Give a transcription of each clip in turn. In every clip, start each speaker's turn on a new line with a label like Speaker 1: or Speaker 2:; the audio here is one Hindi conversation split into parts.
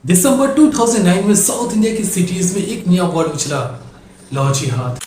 Speaker 1: दिसंबर 2009 में साउथ इंडिया की सिटीज में एक नया वर्ड उछला, लव जिहाद।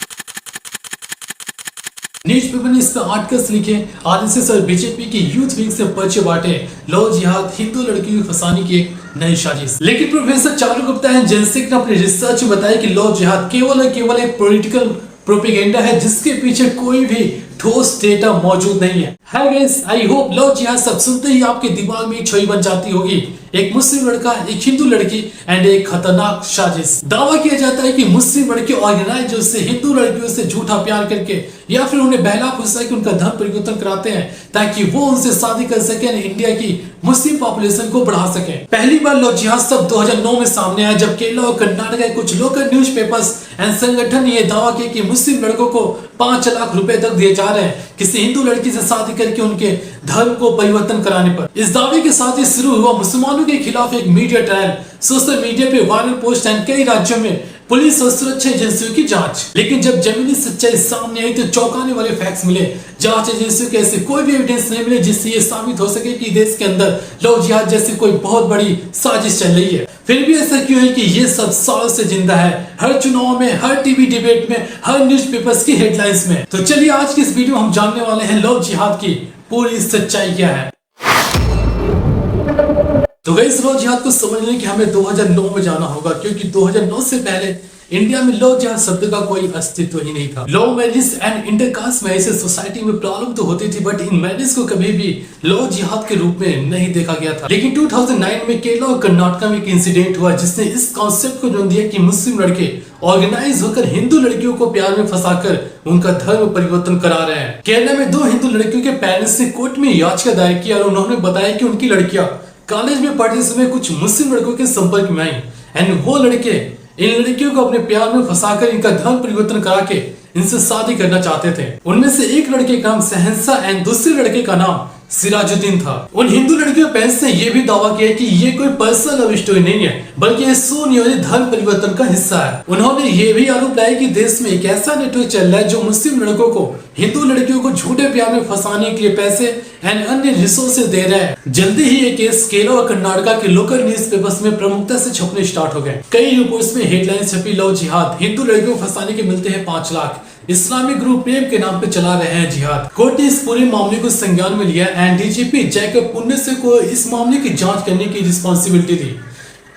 Speaker 1: न्यूज़पेपर ने इस पर आर्टिकल्स लिखे, आरएसएस और बीजेपी के यूथ विंग से पर्चे बांटे, लव जिहाद हिंदू लड़कियों को फंसाने की एक नई साजिश। लेकिन प्रोफेसर चारू गुप्ता एंड जेनसेक ने अपने रिसर्च में बताया कि लव जिहाद केवल और केवल एक पॉलिटिकल प्रोपेगेंडा है जिसके पीछे कोई भी ठोस डेटा मौजूद नहीं है। Hi guys, I hope love जिहाद सब सुनते ही आपके दिमाग में एक छवि बन जाती होगी, एक मुस्लिम लड़का, एक हिंदू लड़की एंड एक खतरनाक साजिश। दावा किया जाता है कि मुस्लिम लड़के ऑर्गेनाइज से हिंदू लड़कियों से झूठा प्यार करके या फिर उन्हें बहला फुसला के उनका धर्म परिवर्तन कराते हैं ताकि वो उनसे शादी कर सके और इंडिया की मुस्लिम पॉपुलेशन को बढ़ा सके। पहली बार लव जिहाद सब 2009 में सामने आया जब केरला और कर्नाटक के कुछ लोकल न्यूज़पेपर्स एंड संगठन ने यह दावा किया कि मुस्लिम लड़कों को 5 लाख रुपए तक दिए जा रहे हैं किसी हिंदू लड़की से शादी करके उनके धर्म को परिवर्तन कराने पर। इस दावे के साथ ही शुरू हुआ मुसलमानों के खिलाफ एक मीडिया ट्रायल, सोशल मीडिया पे वायरल पोस्ट एंड कई राज्यों में पुलिस और सुरक्षा एजेंसियों की जांच। लेकिन जब जमीनी सच्चाई सामने आई तो चौंकाने वाले फैक्ट्स मिले। जांच एजेंसियों के ऐसे कोई भी एविडेंस नहीं मिले जिससे ये साबित हो सके कि देश के अंदर लव जिहाद जैसी कोई बहुत बड़ी साजिश चल रही है। फिर भी ऐसा क्यों है कि ये सब सालों से जिंदा है, हर चुनाव में, हर टीवी डिबेट में, हर न्यूज़पेपर्स की हेडलाइंस में। तो चलिए आज की इस वीडियो में हम जानने वाले हैं लव जिहाद की पूरी सच्चाई क्या है। तो गाइस, लव जिहाद को समझने के हमें 2009 में जाना होगा क्योंकि 2009 से पहले इंडिया में लव जिहाद शब्द का कोई अस्तित्व ही नहीं था। Love marriage and intercaste marriage से सोसाइटी में प्रॉब्लम तो होती थी बट इन मैरिज को कभी भी लव जिहाद के रूप में नहीं देखा गया था। लेकिन 2009 में केरला और कर्नाटक में एक इंसिडेंट हुआ जिसने इस कॉन्सेप्ट को जन्म दिया कि मुस्लिम लड़के ऑर्गेनाइज होकर हिंदू लड़कियों को प्यार में फंसाकर उनका धर्म परिवर्तन करा रहे हैं। केरला में 2 हिंदू लड़कियों के पेरेंट्स ने कोर्ट में याचिका दायर की और उन्होंने बताया कि उनकी लड़कियां कॉलेज में पढ़ते समय कुछ मुस्लिम लड़कों के संपर्क में आई एंड वो लड़के इन लड़कियों को अपने प्यार में फंसाकर इनका धर्म परिवर्तन करा के इनसे शादी करना चाहते थे। उनमें से एक लड़के का नाम सहनसा एंड दूसरे लड़के का नाम सिराजुद्दीन था। उन हिंदू लड़कियों के पेरेंट्स ने यह भी दावा किया कि ये कोई पर्सनल लव स्टोरी नहीं है बल्कि ये सुनियोजित धर्म परिवर्तन का हिस्सा है। उन्होंने ये भी आरोप लगाया कि देश में एक ऐसा नेटवर्क चल रहा है जो मुस्लिम लड़कों को हिंदू लड़कियों को झूठे प्यार में फंसाने के लिए पैसे एंड अन्य रिसोर्सेज दे रहा है। जल्दी ही ये केस केरला और कर्नाटक के लोकल न्यूज़पेपर्स में प्रमुखता से छपने स्टार्ट हो गए। कई रिपोर्ट्स में हेडलाइन छपी, लव जिहाद, हिंदू लड़कियों को फंसाने के मिलते हैं 5 लाख, इस्लामिक ग्रुप प्रेम के नाम पे चला रहे हैं जिहाद। कोर्ट ने इस पूरे मामले को संज्ञान में लिया एंड डीजीपी जैकब पुन्नेस्से को इस मामले की जांच करने की रिस्पॉन्सिबिलिटी दी।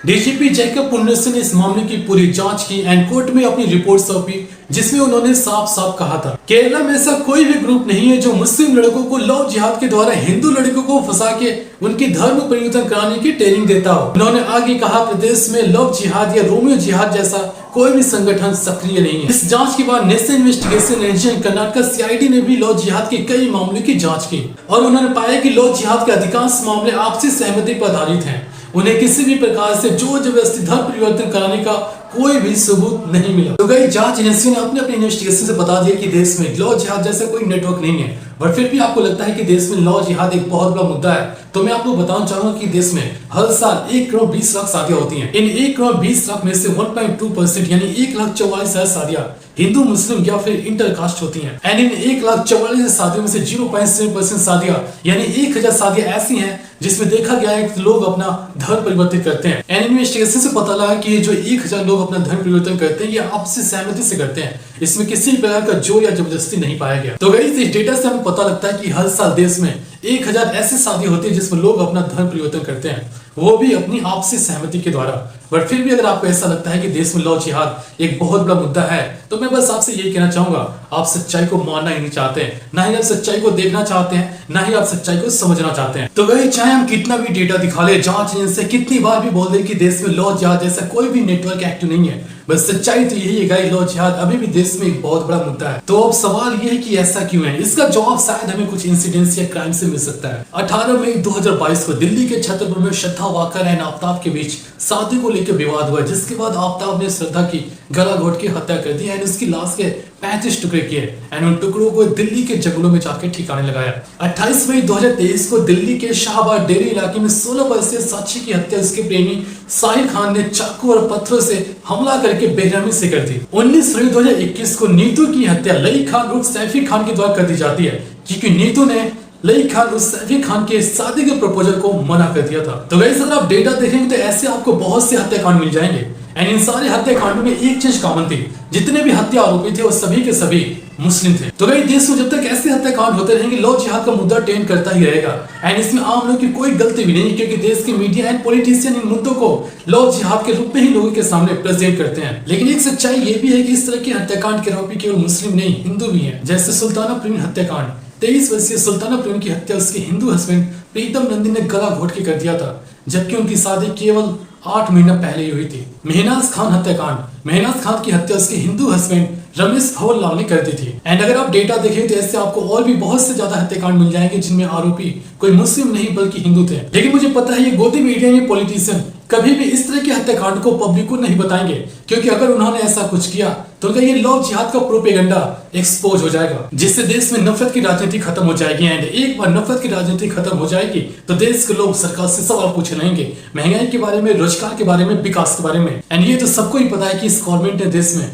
Speaker 1: डीजीपी जैकब पुन्नेस्से ने इस मामले की पूरी जांच की एंड कोर्ट में अपनी रिपोर्ट सौंपी जिसमें उन्होंने साफ साफ कहा था केरला में ऐसा कोई भी ग्रुप नहीं है जो मुस्लिम लड़कों को लव जिहाद के द्वारा हिंदू लड़कों को फंसा के उनकी धर्म परिवर्तन कराने की ट्रेनिंग देता हो। उन्होंने आगे कहा प्रदेश में लव जिहाद या रोमियो जिहाद जैसा कोई भी संगठन सक्रिय नहीं है। इस जांच के बाद national investigation agency Karnataka CID ने भी लव जिहाद के कई मामलों की जांच की और उन्होंने पाया कि लव जिहाद के अधिकांश मामले आपसी सहमति पर आधारित हैं। उन्हें किसी भी प्रकार से जोर जबरदस्ती धर्म परिवर्तन कराने का कोई भी सबूत नहीं मिला। तो कई जांच एजेंसियों ने अपने इन्वेस्टिगेशन से बता दिया कि देश में लव जिहाद जैसा कोई नेटवर्क नहीं है, बट फिर भी आपको लगता है कि देश में लव जिहाद एक बहुत बड़ा मुद्दा है। तो मैं आपको बताना चाहूंगा कि देश में हर साल 1 करोड़ 20 लाख शादियां होती हैं। इन 1 करोड़ 20 लाख में से 1.2% यानी 1,44,000 शादियां हिंदू, मुस्लिम या फिर इंटरकास्ट होती हैं एंड इन 1,44,000 शादियों में से 0.7% शादियां यानी 1000 शादियां ऐसी हैं जिसमें देखा गया है कि लोग अपना धर्म परिवर्तन करते हैं। एंड इन्वेस्टिगेशन से पता लगा कि ये जो 1000 लोग अपना धर्म परिवर्तन करते हैं ये आपसी सहमति से करते हैं, इसमें किसी भी प्रकार का जोर या जबरदस्ती नहीं पाया गया। तो गाइस, इस डेटा से हमें पता लगता है कि हर साल देश में 1000 ऐसी शादी होती है जिसमें लोग अपना धर्म परिवर्तन करते हैं, वो भी अपनी आपसी सहमति के द्वारा। बट फिर भी अगर आपको ऐसा लगता है कि देश में लव जिहाद एक बहुत बड़ा मुद्दा है तो मैं बस आपसे यही कहना चाहूंगा, आप सच्चाई को मानना ही नहीं चाहते हैं, ना ही आप सच्चाई को देखना चाहते हैं, ना ही आप सच्चाई को समझना चाहते हैं। तो गाइस, चाहे हम कितना भी डेटा दिखा ले, जांच एजेंसी कितनी बार भी बोल दे कि देश में लव जिहाद जैसा कोई भी नेटवर्क एक्टिव नहीं है, बस सच्चाई तो यही है गाइस, लव जिहाद अभी भी देश में एक बहुत बड़ा मुद्दा है। तो अब सवाल ये है कि ऐसा क्यों है? इसका जवाब शायद हमें कुछ इंसिडेंट्स या क्राइम से मिल सकता है। 18 मई 2022 को दिल्ली के छतरपुर में श्रद्धा वाकर एंड आफ्ताब के बीच शादी को लेकर विवाद हुआ जिसके बाद आफ्ताब ने श्रद्धा की गला घोट के हत्या कर दी एंड उसकी लाश के 35 टुकड़े किए एंड उन टुकड़ों को दिल्ली के जंगलों में जाकर ठिकाने लगाया। 28 मई 2023 को दिल्ली के शाहबाद डेरी इलाके में 16 वर्षीय साक्षी की हत्या उसके प्रेमी साहिल खान ने चाकू और पत्थरों से हमला करके बेरहमी से कर दी। 19 फरवरी 2021 को नीतू की हत्या लई खान उर्फ सैफी खान के द्वारा कर दी जाती है क्योंकि नीतू ने लई खान और सैफी खान के शादी के प्रपोजल को मना कर दिया था। तो गाइस अगर आप डेटा देखेंगे तो ऐसे आपको बहुत से हत्याकांड मिल जाएंगे एंड इन सारे हत्याकांडों में एक चीज कॉमन थी, जितने भी हत्या आरोपी थे वो सभी के सभी मुस्लिम थे। तो गाइस देश में जब तक ऐसे हत्याकांड होते रहेंगे लव जिहाद का मुद्दा ट्रेंड करता ही रहेगा एंड इसमें आम लोगों की कोई गलती भी नहीं, क्योंकि देश के मीडिया एंड पॉलिटिशियन इन मुद्दों को लव जिहाद के रूप में ही लोगों के सामने प्रेजेंट करते हैं। लेकिन एक सच्चाई ये भी है कि इस तरह के हत्याकांड के आरोपी केवल मुस्लिम नहीं हिंदू भी है। जैसे सुल्ताना परवीन हत्याकांड, 23 वर्षीय सुल्ताना परवीन की हत्या उसके हिंदू हस्बैंड प्रीतम नंदी ने गला घोट के कर दिया था, जबकि उनकी शादी केवल 8 महीना पहले ही हुई थी। मेहनाज खान हत्याकांड, मेहनाज खान की हत्या उसके हिंदू हस्बैंड रमेश भवन लाल ने कर दी थी। एंड अगर आप डेटा देखें तो ऐसे आपको और भी बहुत से ज्यादा हत्याकांड मिल जाएंगे जिनमें आरोपी कोई मुस्लिम नहीं बल्कि हिंदू थे। लेकिन मुझे पता है ये गोदी मीडिया ये पॉलिटिशियन कभी भी इस तरह के हत्याकांड को पब्लिक को नहीं बताएंगे, क्योंकि अगर उन्होंने ऐसा कुछ किया तो उनका ये लव जिहाद का प्रोपेगेंडा एक्सपोज हो जाएगा, जिससे देश में नफरत की राजनीति खत्म हो जाएगी। एंड एक बार नफरत की राजनीति खत्म हो जाएगी तो देश के लोग सरकार से सवाल पूछने लगेंगे, महंगाई के बारे में, रोजगार के बारे में, विकास के बारे में। एंड ये तो सबको ही पता है कि इस गवर्नमेंट ने देश में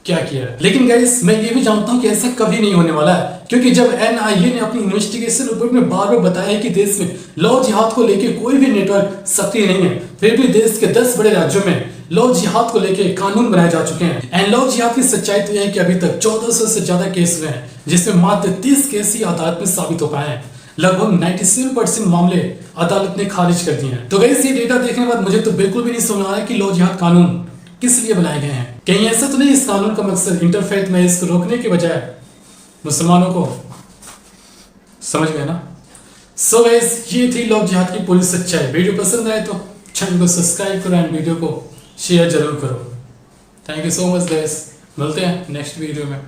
Speaker 1: क्या किया है। लेकिन गाइस मैं ये भी जानता हूं कि ऐसा कभी नहीं होने वाला है, क्योंकि जब एनआईए ने अपनी इन्वेस्टिगेशन रिपोर्ट में बार बार बताया है कि देश में लव जिहाद को लेकर कोई भी नेटवर्क सक्रिय नहीं है, फिर भी देश के 10 बड़े राज्यों में लव जिहाद को लेकर कानून बनाए जा चुके हैं। एंड लव जिहाद की सच्चाई तो यह है कि अभी तक 1400 से ज्यादा केस हुए हैं, जिसमें मात्र 30 केस ही अदालत में साबित हो पाए हैं। लगभग 97% मामले अदालत ने खारिज कर दिए हैं। तो गाइस ये डेटा देखने के बाद मुझे तो बिल्कुल भी नहीं समझ आ रहा है कि लव जिहाद कानून किस लिए बनाए गए हैं। कहीं ऐसा तो नहीं इस कानून का मकसद इंटरफेथ में इसको रोकने के बजाय मुसलमानों को, समझ गए ना। सो गाइस ये थी लव जिहाद की पूरी सच्चाई। वीडियो पसंद आए तो चैनल को सब्सक्राइब करो एंड वीडियो को शेयर जरूर करो। Thank you so much guys, मिलते हैं नेक्स्ट वीडियो में।